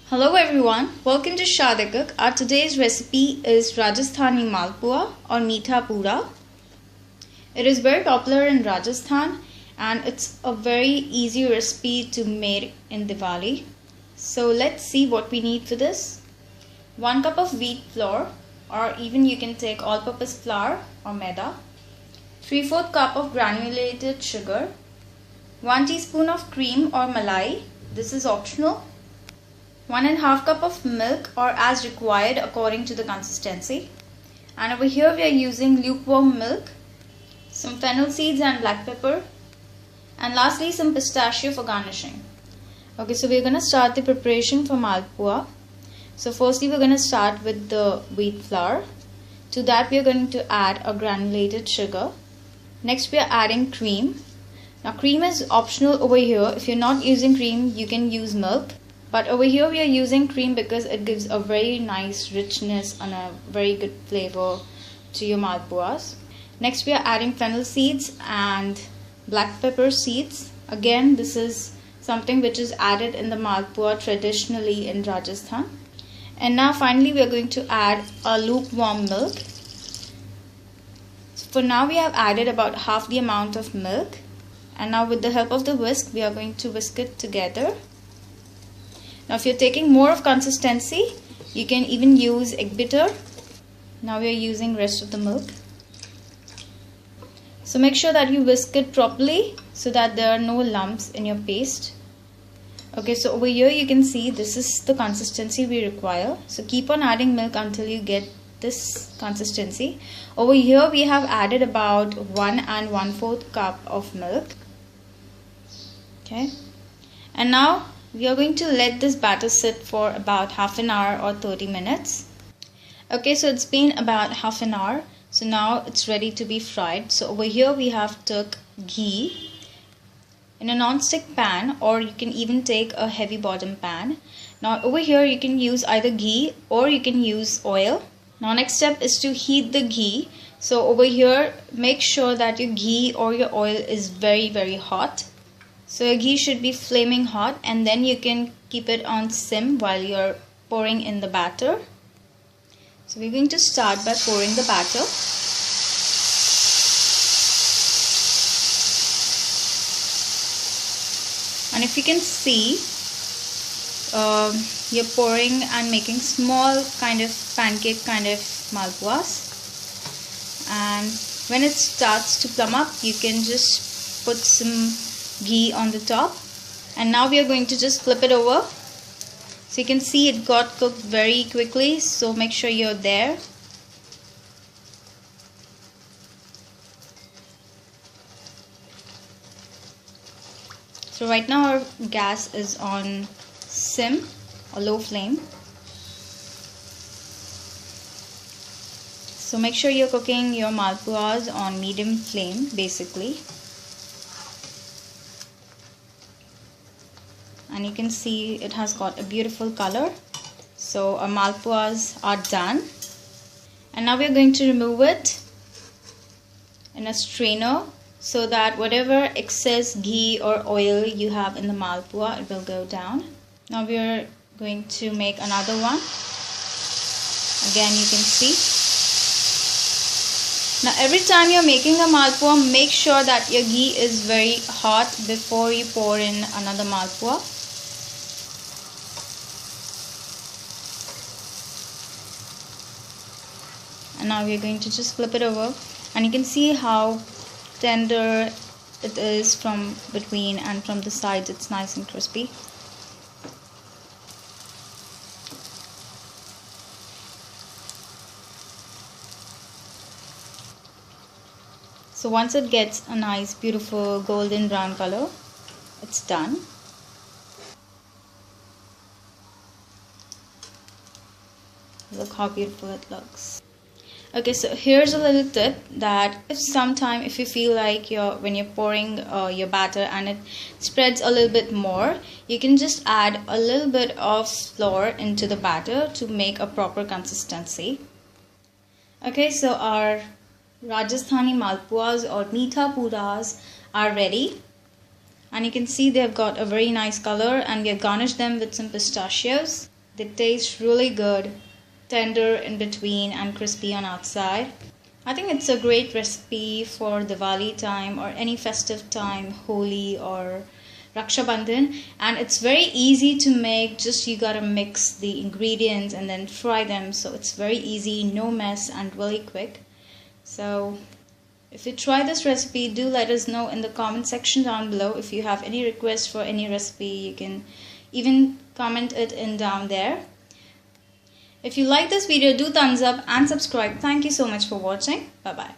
Hello everyone, welcome to Shade Cook. Our today's recipe is Rajasthani Malpua or Meetha Pura. It is very popular in Rajasthan and it's a very easy recipe to make in Diwali. So let's see what we need for this. 1 cup of wheat flour, or even you can take all-purpose flour or maida. 3/4 cup of granulated sugar. 1 teaspoon of cream or malai. This is optional. 1.5 cup of milk, or as required according to the consistency. And over here we are using lukewarm milk, some fennel seeds and black pepper, and lastly some pistachio for garnishing. Okay, so we're going to start the preparation for Malpua. So firstly we're going to start with the wheat flour. To that we are going to add a granulated sugar. Next we are adding cream. Now cream is optional over here. If you're not using cream, you can use milk. But over here we are using cream because it gives a very nice richness and a very good flavor to your malpuas. Next we are adding fennel seeds and black pepper seeds. Again, this is something which is added in the malpua traditionally in Rajasthan. And now finally we are going to add a lukewarm milk. So for now we have added about half the amount of milk. And now with the help of the whisk we are going to whisk it together. Now if you're taking more of consistency, you can even use egg bitter. Now we are using rest of the milk. So make sure that you whisk it properly so that there are no lumps in your paste. Okay, so over here you can see this is the consistency we require. So keep on adding milk until you get this consistency. Over here we have added about 1 1/4 cup of milk. Okay, and now we are going to let this batter sit for about half an hour or 30 minutes. Okay, so it's been about half an hour. So now it's ready to be fried. So over here we have took ghee in a non-stick pan, or you can even take a heavy bottom pan. Now over here you can use either ghee or you can use oil. Now next step is to heat the ghee. So over here make sure that your ghee or your oil is very hot. So your ghee should be flaming hot, and then you can keep it on sim while you're pouring in the batter. So we're going to start by pouring the batter. And if you can see, you're pouring and making small kind of pancake kind of malpuas. And when it starts to plum up, you can just put some ghee on the top, and now we are going to just flip it over. So you can see it got cooked very quickly, so make sure you're there. So right now our gas is on sim or low flame. So make sure you're cooking your malpuas on medium flame basically. And you can see it has got a beautiful color. So our malpuas are done. And now we are going to remove it in a strainer so that whatever excess ghee or oil you have in the malpua, it will go down. Now we are going to make another one. Again you can see. Now every time you're making a malpua, make sure that your ghee is very hot before you pour in another malpua. And now we are going to just flip it over, and you can see how tender it is from between, and from the sides it's nice and crispy. So once it gets a nice beautiful golden brown color, it's done. Look how beautiful it looks. Okay, so here's a little tip that if you feel like when you're pouring your batter and it spreads a little bit more, you can just add a little bit of flour into the batter to make a proper consistency. Okay, so our Rajasthani Malpuas or Meetha Puras are ready. And you can see they've got a very nice color, and we have garnished them with some pistachios. They taste really good, tender in between and crispy on outside. I think it's a great recipe for Diwali time or any festive time, Holi or Raksha Bandhan, and it's very easy to make. Just you gotta mix the ingredients and then fry them, so it's very easy, no mess, and really quick. So if you try this recipe, do let us know in the comment section down below. If you have any requests for any recipe, you can even comment it in down there. If you like this video, do thumbs up and subscribe. Thank you so much for watching. Bye bye.